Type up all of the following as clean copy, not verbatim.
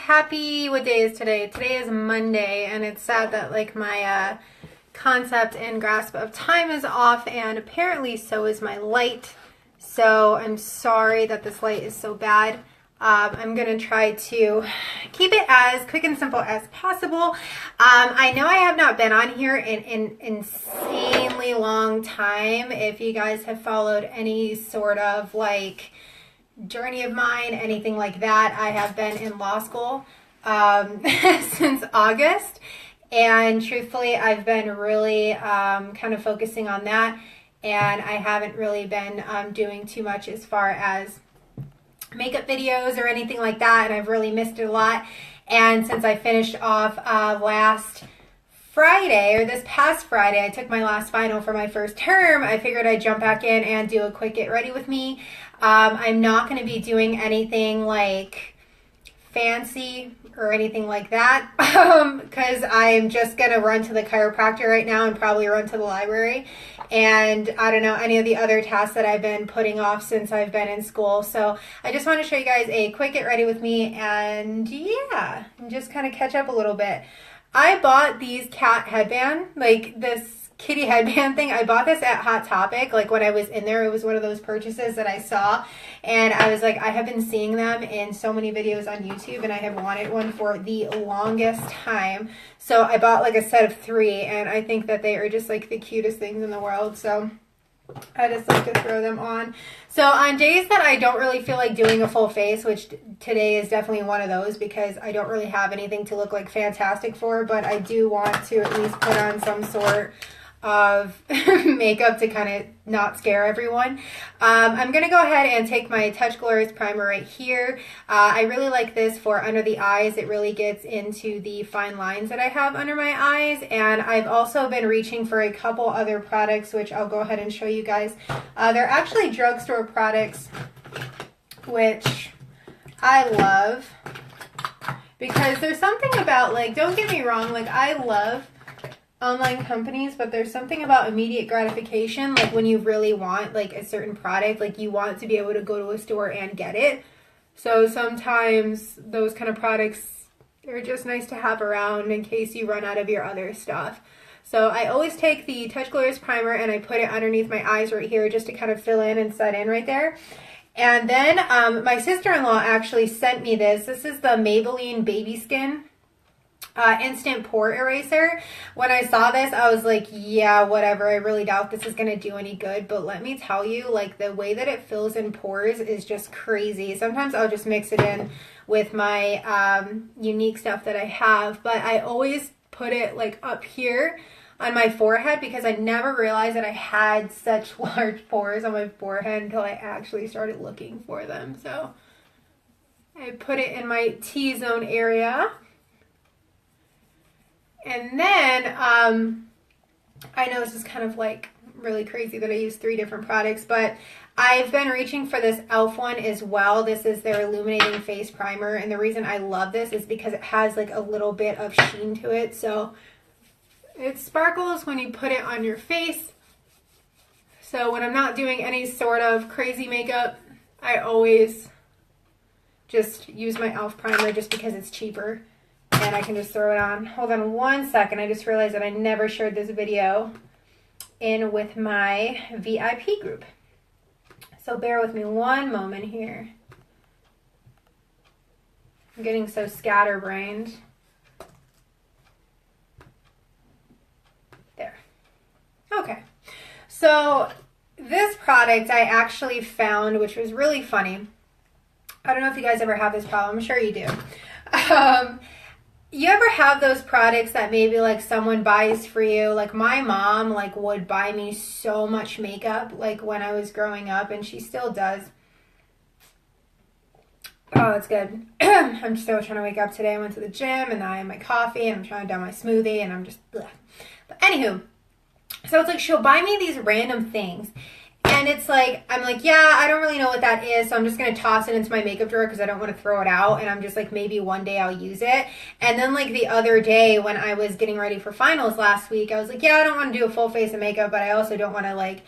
Happy, what day is today? Today is Monday, and it's sad that like my concept and grasp of time is off, and apparently so is my light. So I'm sorry that this light is so bad. I'm gonna try to keep it as quick and simple as possible. I know I have not been on here in an insanely long time. If you guys have followed any sort of like journey of mine, anything like that, I have been in law school since August, and truthfully I've been really kind of focusing on that, and I haven't really been doing too much as far as makeup videos or anything like that, and I've really missed it a lot. And since I finished off last Friday, or this past Friday, I took my last final for my first term, I figured I'd jump back in and do a quick get ready with me. I'm not going to be doing anything like fancy or anything like that because I'm just going to run to the chiropractor right now and probably run to the library. And I don't know any of the other tasks that I've been putting off since I've been in school. So I just want to show you guys a quick get ready with me, and yeah, and just kind of catch up a little bit. I bought these cat headband, like this kitty headband thing. I bought this at Hot Topic. Like when I was in there, it was one of those purchases that I saw, and I was like, I have been seeing them in so many videos on YouTube, and I have wanted one for the longest time. So I bought like a set of 3, and I think that they are just like the cutest things in the world. So I just like to throw them on. So on days that I don't really feel like doing a full face, which today is definitely one of those because I don't really have anything to look like fantastic for, but I do want to at least put on some sort of makeup to kind of not scare everyone. I'm going to go ahead and take my Touch Glorious primer right here. I really like this for under the eyes. It really gets into the fine lines that I have under my eyes. And I've also been reaching for a couple other products, which I'll go ahead and show you guys. They're actually drugstore products, which I love because there's something about, like, don't get me wrong, like I love online companies, but there's something about immediate gratification, like when you really want like a certain product, like you want to be able to go to a store and get it. So sometimes those kind of products are just nice to have around in case you run out of your other stuff. So I always take the Touch Glorious primer and I put it underneath my eyes right here just to kind of fill in and set in right there. And then my sister-in-law actually sent me this. This is the Maybelline Baby Skin instant pore eraser. When I saw this, I was like, yeah, whatever. I really doubt this is going to do any good. But let me tell you, like the way that it fills in pores is just crazy. Sometimes I'll just mix it in with my unique stuff that I have. But I always put it like up here on my forehead because I never realized that I had such large pores on my forehead until I actually started looking for them. So I put it in my T-zone area. And then, I know this is kind of like really crazy that I use 3 different products, but I've been reaching for this e.l.f. one as well. This is their Illuminating Face Primer, and the reason I love this is because it has like a little bit of sheen to it. So it sparkles when you put it on your face. So when I'm not doing any sort of crazy makeup, I always just use my e.l.f. primer just because it's cheaper. And I can just throw it on. Hold on one second. I just realized that I never shared this video in with my VIP group. So bear with me one moment here. I'm getting so scatterbrained. There. Okay. So this product I actually found, which was really funny. I don't know if you guys ever have this problem. I'm sure you do. You ever have those products that maybe like someone buys for you? Like my mom like would buy me so much makeup like when I was growing up, and she still does. Oh, it's good. I'm still trying to wake up today. I went to the gym and I had my coffee and I'm trying to down my smoothie and I'm just bleh. But anywho, so it's like she'll buy me these random things. And it's like, I'm like, yeah, I don't really know what that is, so I'm just going to toss it into my makeup drawer because I don't want to throw it out. And I'm just like, maybe one day I'll use it. And then like the other day when I was getting ready for finals last week, I was like, yeah, I don't want to do a full face of makeup, but I also don't want to like,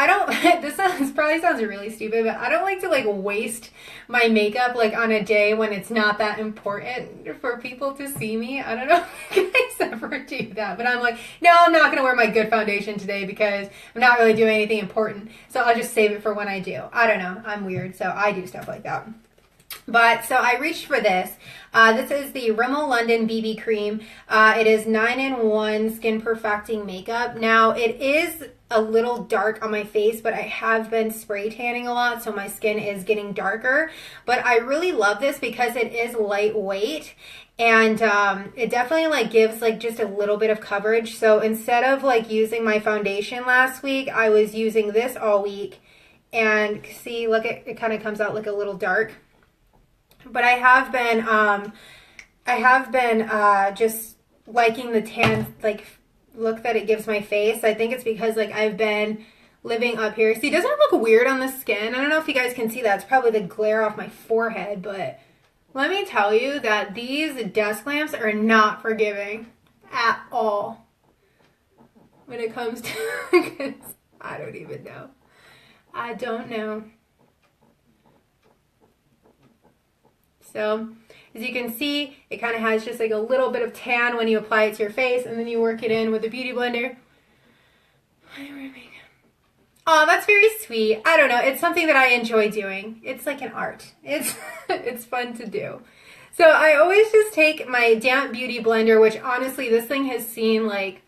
I don't, probably sounds really stupid, but I don't like to like waste my makeup like on a day when it's not that important for people to see me. I don't know if you guys ever do that, but I'm like, no, I'm not going to wear my good foundation today because I'm not really doing anything important. So I'll just save it for when I do. I don't know. I'm weird. So I do stuff like that. But so I reached for this. This is the Rimmel London BB Cream. It is 9-in-1 Skin Perfecting Makeup. Now it is a little dark on my face, but I have been spray tanning a lot, so my skin is getting darker. But I really love this because it is lightweight, and it definitely like gives like just a little bit of coverage. So instead of like using my foundation last week, I was using this all week. And see, look, it kind of comes out like a little dark. But I have been just liking the tan like look that it gives my face. I think it's because like I've been living up here. See, doesn't it look weird on the skin? I don't know if you guys can see that. It's probably the glare off my forehead, but let me tell you that these desk lamps are not forgiving at all when it comes to I don't even know. I don't know. So as you can see, it kind of has just like a little bit of tan when you apply it to your face, and then you work it in with the Beauty Blender. Oh, that's very sweet. I don't know. It's something that I enjoy doing. It's like an art. It's fun to do. So I always just take my damp Beauty Blender, which honestly this thing has seen like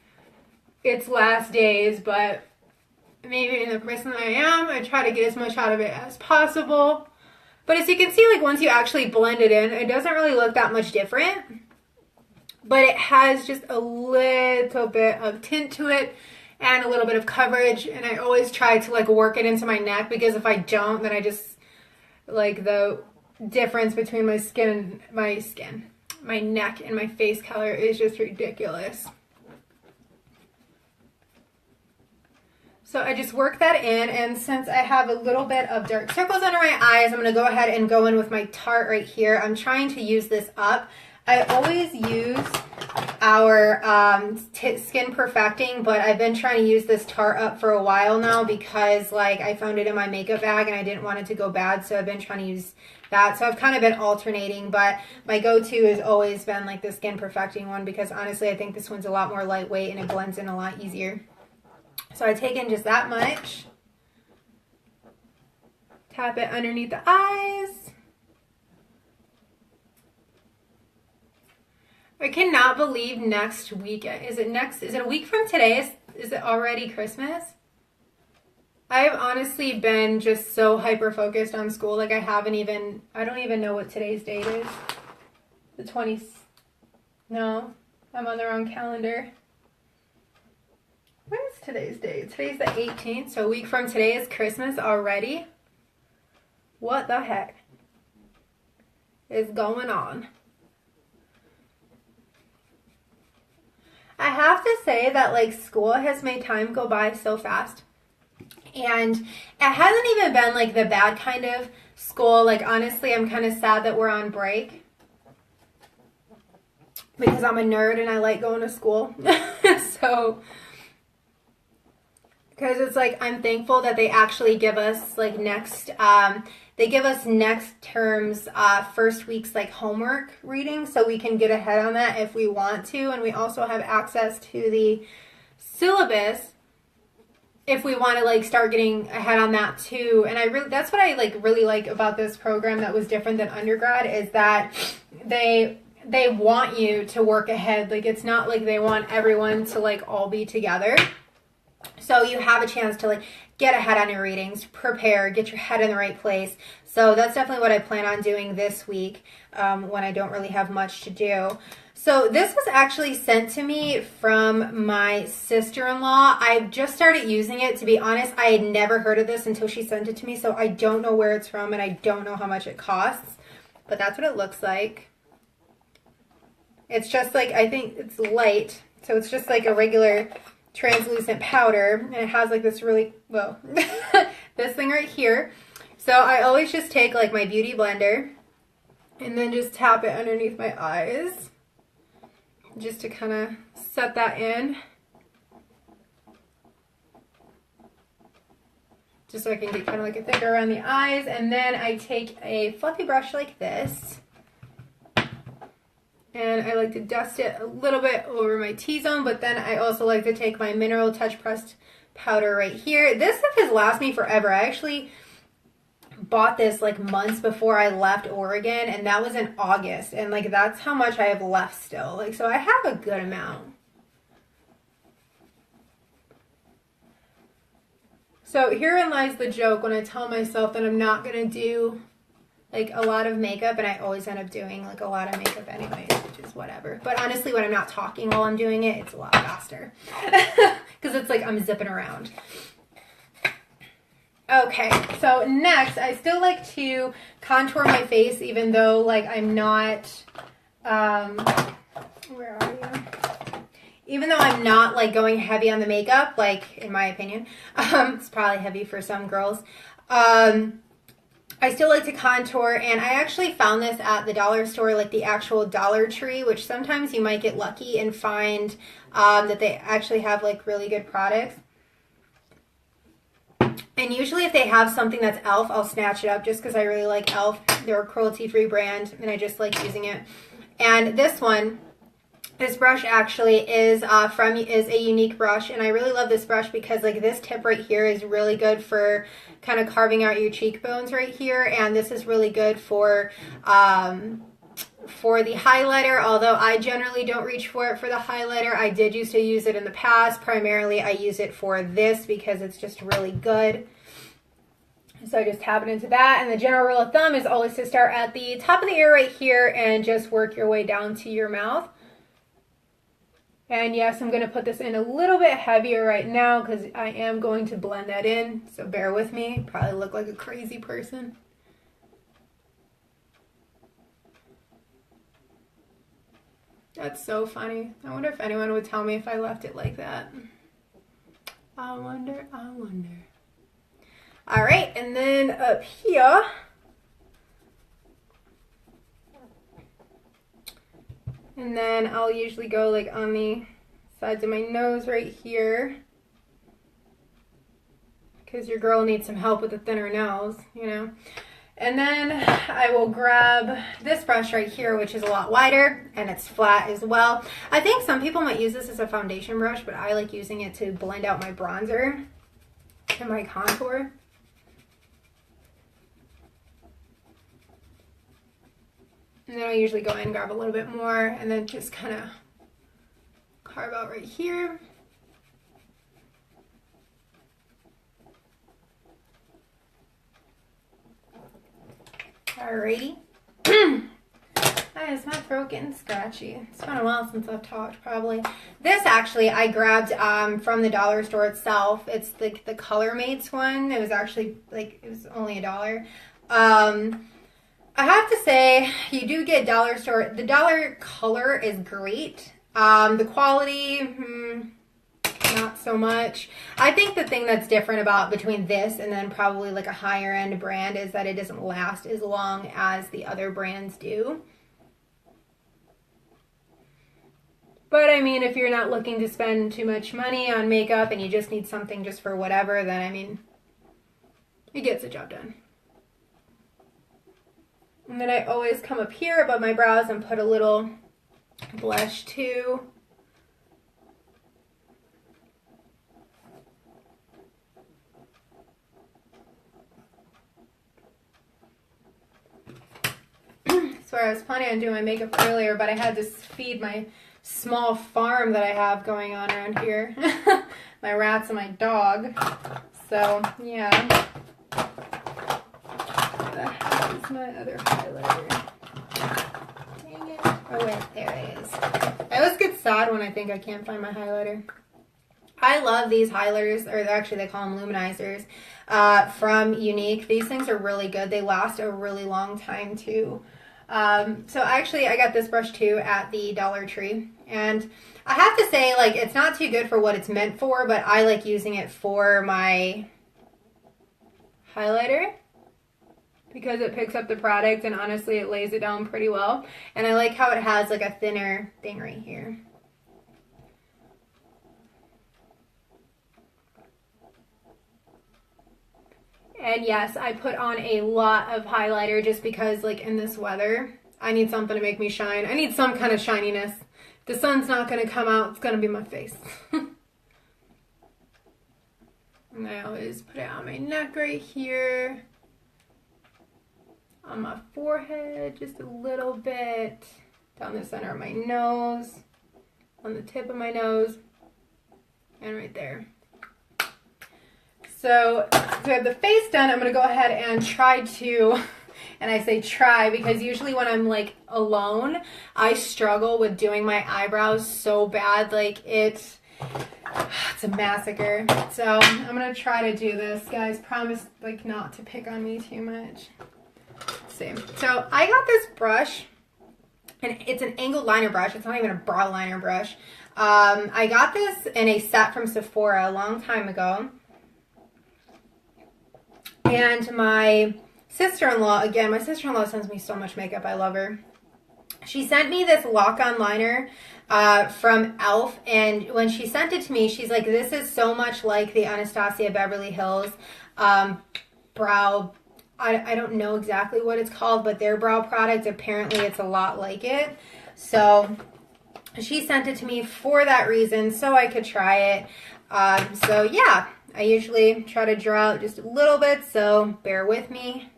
its last days, but maybe in the person that I am, I try to get as much out of it as possible. But as you can see, like once you actually blend it in, it doesn't really look that much different. But it has just a little bit of tint to it and a little bit of coverage. And I always try to like work it into my neck, because if I don't, then I just like the difference between my neck and my face color is just ridiculous. So I just work that in, and since I have a little bit of dark circles under my eyes, I'm going to go ahead and go in with my Tarte right here. I'm trying to use this up. I always use our Skin Perfecting, but I've been trying to use this Tarte up for a while now because like I found it in my makeup bag and I didn't want it to go bad, so I've been trying to use that. So I've kind of been alternating, but my go-to has always been like the Skin Perfecting one, because honestly I think this one's a lot more lightweight and it blends in a lot easier. So I take in just that much, tap it underneath the eyes. I cannot believe next week, is it a week from today? Is it already Christmas? I've honestly been just so hyper focused on school, like I don't even know what today's date is. The 20th, no, I'm on the wrong calendar. What is today's date? Today's the 18th, so a week from today is Christmas already. What the heck is going on? I have to say that like school has made time go by so fast. And it hasn't even been like the bad kind of school. Like honestly, I'm kind of sad that we're on break, because I'm a nerd and I like going to school. So because it's like I'm thankful that they actually give us like next term's first week's like homework reading, so we can get ahead on that if we want to, and we also have access to the syllabus if we want to like start getting ahead on that too. And that's what I like really like about this program that was different than undergrad, is that they want you to work ahead. Like it's not like they want everyone to like all be together. So you have a chance to like get ahead on your readings, prepare, get your head in the right place. So that's definitely what I plan on doing this week when I don't really have much to do. So this was actually sent to me from my sister-in-law. I've just started using it. To be honest, I had never heard of this until she sent it to me, so I don't know where it's from and I don't know how much it costs. But that's what it looks like. It's just like, I think it's light, so it's just like a regular translucent powder, and it has like this really, well, this thing right here. So I always just take like my Beauty Blender and then just tap it underneath my eyes just to kind of set that in. just so I can get kind of like a thicker around the eyes. And then I take a fluffy brush like this, and I like to dust it a little bit over my T-zone, but then I also like to take my Mineral Touch Pressed powder right here. This stuff has lasted me forever. I actually bought this like months before I left Oregon, and that was in August, and like that's how much I have left still. Like, so I have a good amount. So herein lies the joke when I tell myself that I'm not gonna do like a lot of makeup, and I always end up doing like a lot of makeup anyways, which is whatever. But honestly, when I'm not talking while I'm doing it, it's a lot faster because it's like I'm zipping around. Okay, so next, I still like to contour my face, even though like I'm not, where are you? Even though I'm not like going heavy on the makeup, like in my opinion, it's probably heavy for some girls. I still like to contour, and I actually found this at the dollar store, like the actual Dollar Tree, which sometimes you might get lucky and find that they actually have like really good products. And usually if they have something that's e.l.f., I'll snatch it up just because I really like e.l.f. They're a cruelty-free brand, and I just like using it. And this one, this brush actually is a Unique brush, and I really love this brush because like this tip right here is really good for kind of carving out your cheekbones right here, and this is really good for the highlighter, although I generally don't reach for it for the highlighter. I did used to use it in the past. Primarily I use it for this because it's just really good. So I just tap it into that, and the general rule of thumb is always to start at the top of the ear right here and just work your way down to your mouth. And yes, I'm going to put this in a little bit heavier right now because I am going to blend that in, so bear with me. Probably look like a crazy person. That's so funny. I wonder if anyone would tell me if I left it like that. I wonder, I wonder. All right, and then up here, and then I'll usually go like on the sides of my nose right here, because your girl needs some help with a thinner nose, you know. And then I will grab this brush right here, which is a lot wider, and it's flat as well. I think some people might use this as a foundation brush, but I like using it to blend out my bronzer and my contour. And then I usually go in and grab a little bit more, and then just kind of carve out right here. Alrighty. Is my throat getting scratchy? It's been a while since I've talked, probably. This actually I grabbed from the dollar store itself. It's the Color Mates one. It was actually like, it was only $1. I have to say, you do get dollar store. The dollar color is great. The quality, not so much. I think the thing that's different about between this and then probably like a higher end brand is that it doesn't last as long as the other brands do. But I mean, if you're not looking to spend too much money on makeup and you just need something just for whatever, then I mean, it gets the job done. And then I always come up here above my brows and put a little blush too. Sorry, I was planning on doing my makeup earlier, but I had to feed my small farm that I have going on around here. My rats and my dog. So, yeah. Where's my other highlighter? Dang it. Oh, wait, there it is. I always get sad when I think I can't find my highlighter. I love these highlighters, or actually they call them luminizers, from Unique. These things are really good. They last a really long time, too. So actually I got this brush too at the Dollar Tree, and I have to say, like, it's not too good for what it's meant for, but I like using it for my highlighter because it picks up the product and honestly it lays it down pretty well, and I like how it has like a thinner thing right here. And yes, I put on a lot of highlighter just because, like, in this weather, I need something to make me shine. I need some kind of shininess. The sun's not going to come out. It's going to be my face. And I always put it on my neck right here. On my forehead, just a little bit. Down the center of my nose. On the tip of my nose. And right there. So to have the face done, I'm going to go ahead and try to, and I say try because usually when I'm like alone, I struggle with doing my eyebrows so bad. Like it's a massacre. So I'm going to try to do this, guys. Promise like not to pick on me too much. Let's see. So I got this brush and it's an angled liner brush. It's not even a brow liner brush. I got this in a set from Sephora a long time ago. And my sister-in-law, again, my sister-in-law sends me so much makeup. I love her. She sent me this lock-on liner from e.l.f. And when she sent it to me, she's like, this is so much like the Anastasia Beverly Hills brow. I don't know exactly what it's called, but their brow product, apparently it's a lot like it. So she sent it to me for that reason, so I could try it. So yeah. I usually try to draw out just a little bit, so bear with me.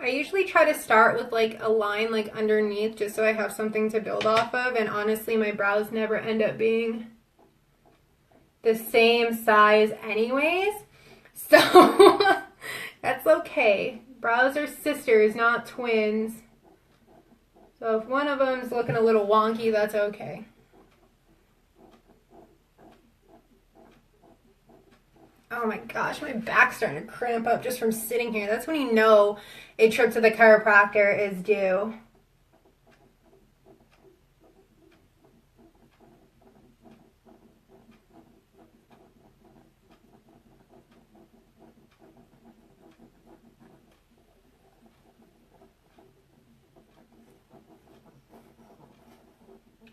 I usually try to start with like a line like underneath just so I have something to build off of, and honestly my brows never end up being the same size anyways, so that's okay. Brows are sisters, not twins. So if one of them's looking a little wonky, that's okay. Oh my gosh, my back's starting to cramp up just from sitting here. That's when you know a trip to the chiropractor is due.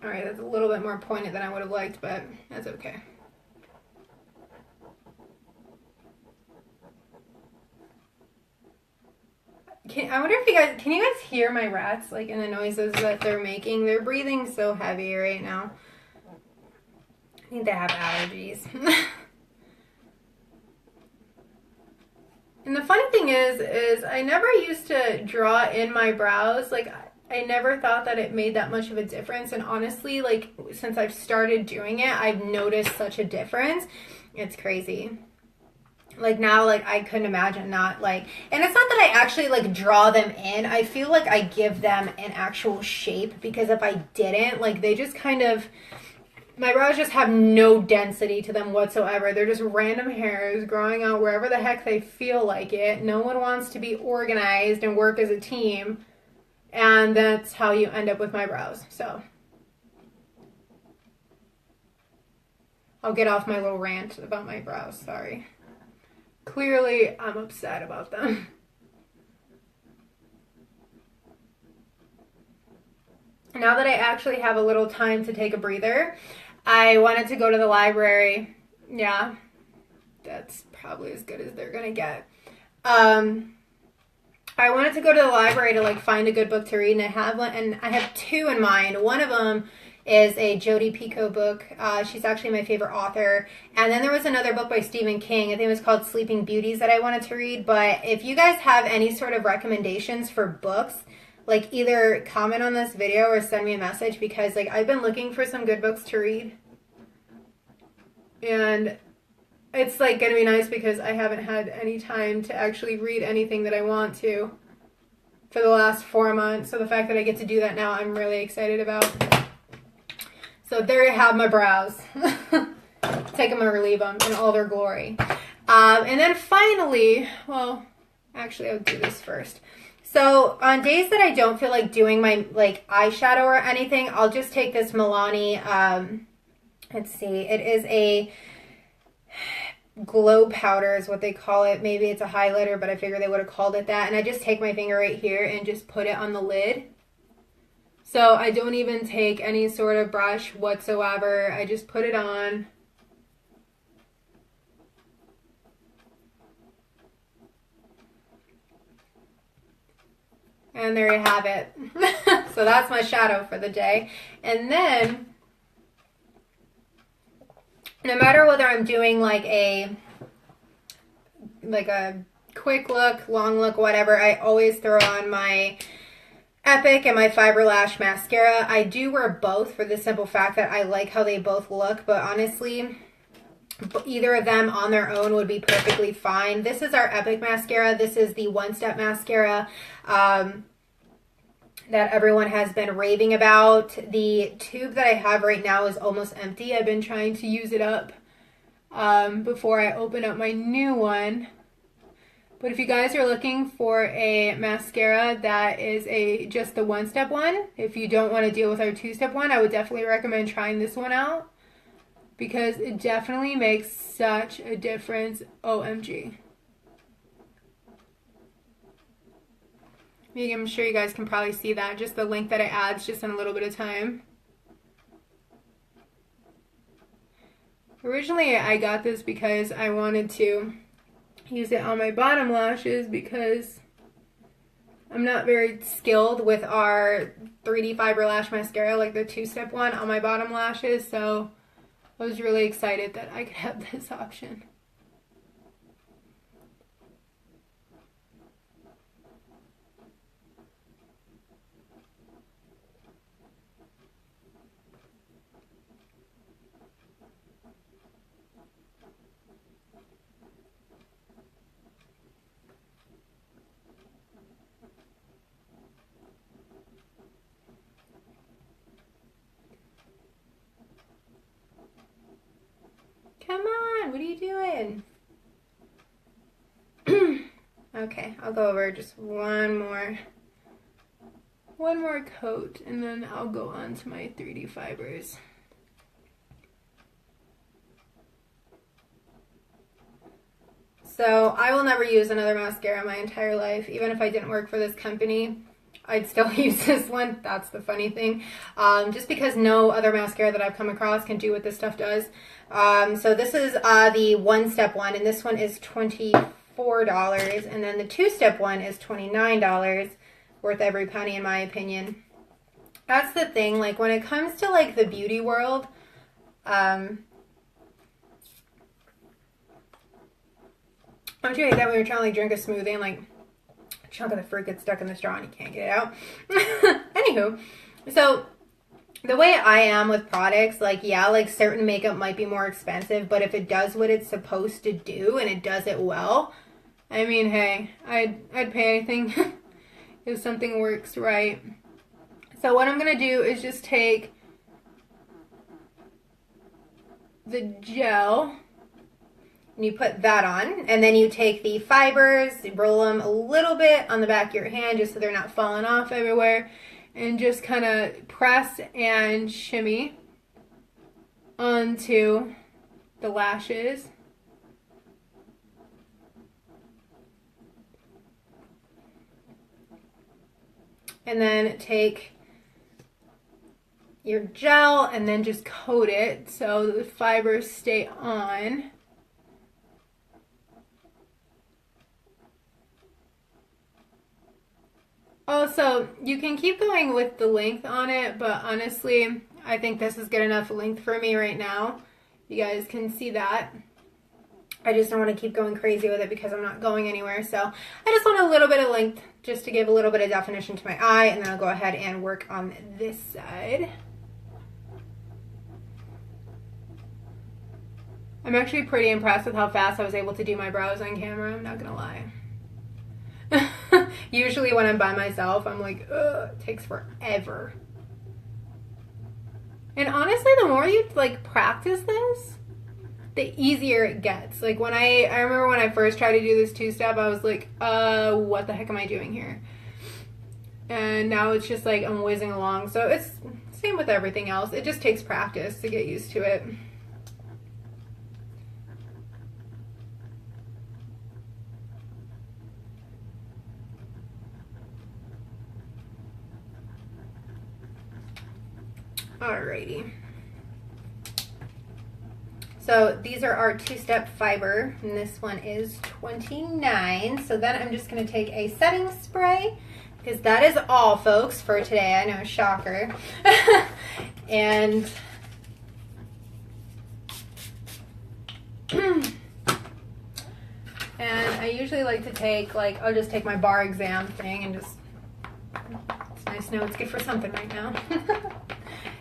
All right, that's a little bit more pointed than I would have liked, but that's okay. I wonder if can you guys hear my rats, like, in the noises that they're making? They're breathing so heavy right now. I think they have allergies. And the funny thing is I never used to draw in my brows. Like, I never thought that it made that much of a difference, and honestly, like, since I've started doing it, I've noticed such a difference. It's crazy. Like, now, like, I couldn't imagine not, like, and it's not that I actually, like, draw them in. I feel like I give them an actual shape, because if I didn't, like, they just kind of, my brows just have no density to them whatsoever. They're just random hairs growing out wherever the heck they feel like it. No one wants to be organized and work as a team. And that's how you end up with my brows. So I'll get off my little rant about my brows. Sorry. Clearly, I'm upset about them. Now that I actually have a little time to take a breather, I wanted to go to the library. Yeah, that's probably as good as they're gonna get. I wanted to go to the library to, like, find a good book to read, and I have one, and I have two in mind. One of them is a Jodi Picoult book. She's actually my favorite author. And then there was another book by Stephen King. I think it was called Sleeping Beauties that I wanted to read. But if you guys have any sort of recommendations for books, like, either comment on this video or send me a message, because, like, I've been looking for some good books to read. And it's, like, going to be nice because I haven't had any time to actually read anything that I want to for the last 4 months. So the fact that I get to do that now, I'm really excited about. So there you have my brows. Take them or leave them in all their glory. And then finally, well, actually I'll do this first. So on days that I don't feel like doing my, like, eyeshadow or anything, I'll just take this Milani, let's see, it is a glow powder is what they call it. Maybe it's a highlighter, but I figured they would have called it that. And I just take my finger right here and just put it on the lid. So I don't even take any sort of brush whatsoever. I just put it on. And there you have it. So that's my shadow for the day. And then, no matter whether I'm doing like a quick look, long look, whatever, I always throw on my Epic and my Fiber Lash mascara. I do wear both for the simple fact that I like how they both look, but honestly, either of them on their own would be perfectly fine. This is our Epic mascara. This is the One Step mascara that everyone has been raving about. The tube that I have right now is almost empty. I've been trying to use it up before I open up my new one. But if you guys are looking for a mascara that is just the one-step one, if you don't want to deal with our two-step one, I would definitely recommend trying this one out because it definitely makes such a difference. OMG. I'm sure you guys can probably see that, just the link that it adds just in a little bit of time. Originally, I got this because I wanted to use it on my bottom lashes because I'm not very skilled with our 3D Fiber Lash Mascara, like the two-step one on my bottom lashes, so I was really excited that I could have this option. Come on, what are you doing? Okay, I'll go over just one more coat and then I'll go on to my 3D fibers. So I will never use another mascara my entire life, even if I didn't work for this company. I'd still use this one. That's the funny thing. Just because no other mascara that I've come across can do what this stuff does. So this is the one-step one, and this one is $24, and then the two-step one is $29. Worth every penny, in my opinion. That's the thing. Like, when it comes to, like, the beauty world, don't you hate that when you're trying to, like, drink a smoothie and, like, a chunk of the fruit gets stuck in the straw and you can't get it out? Anywho, so the way I am with products, like, yeah, like, certain makeup might be more expensive, but if it does what it's supposed to do and it does it well, I mean, hey, I'd pay anything if something works right. So what I'm going to do is just take the gel and you put that on, and then you take the fibers, roll them a little bit on the back of your hand just so they're not falling off everywhere, and just kind of press and shimmy onto the lashes. And then take your gel and then just coat it so the fibers stay on. Also, you can keep going with the length on it, but honestly, I think this is good enough length for me right now. You guys can see that. I just don't want to keep going crazy with it because I'm not going anywhere. So I just want a little bit of length just to give a little bit of definition to my eye, and then I'll go ahead and work on this side. I'm actually pretty impressed with how fast I was able to do my brows on camera, I'm not gonna lie. Usually when I'm by myself, I'm like, ugh, it takes forever. And honestly, the more you like practice this, the easier it gets. Like when I remember when I first tried to do this two-step, I was like, what the heck am I doing here? And now it's just like I'm whizzing along. So it's same with everything else. It just takes practice to get used to it. Alrighty. So these are our 2-step fiber, and this one is 29. So then I'm just going to take a setting spray, because that is all, folks, for today. I know, shocker. And I usually like to take, like, I'll just take my bar exam thing and just, it's nice to know it's good for something right now.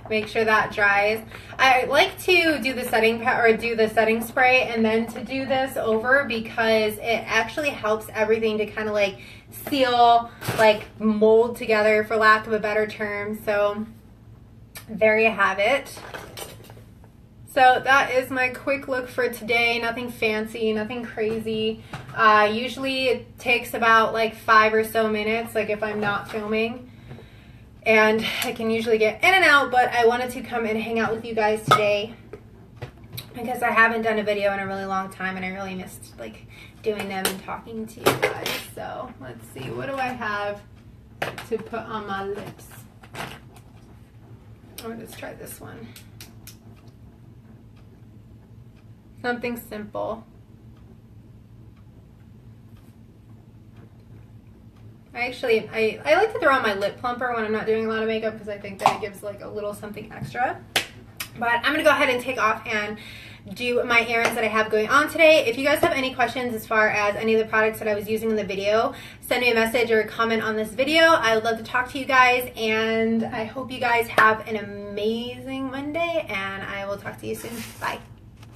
Make sure that dries. I like to do the setting spray and then to do this over, because it actually helps everything to kind of like seal, like mold together, for lack of a better term. So there you have it. So that is my quick look for today. Nothing fancy, nothing crazy. Usually it takes about like 5 or so minutes, like if I'm not filming. And I can usually get in and out, but I wanted to come and hang out with you guys today because I haven't done a video in a really long time and I really missed like doing them and talking to you guys. So let's see, what do I have to put on my lips? I'm gonna just try this one. Something simple. I like to throw on my lip plumper when I'm not doing a lot of makeup, because I think that it gives like a little something extra. But I'm going to go ahead and take off and do my errands that I have going on today. If you guys have any questions as far as any of the products that I was using in the video, send me a message or a comment on this video. I would love to talk to you guys, and I hope you guys have an amazing Monday, and I will talk to you soon. Bye.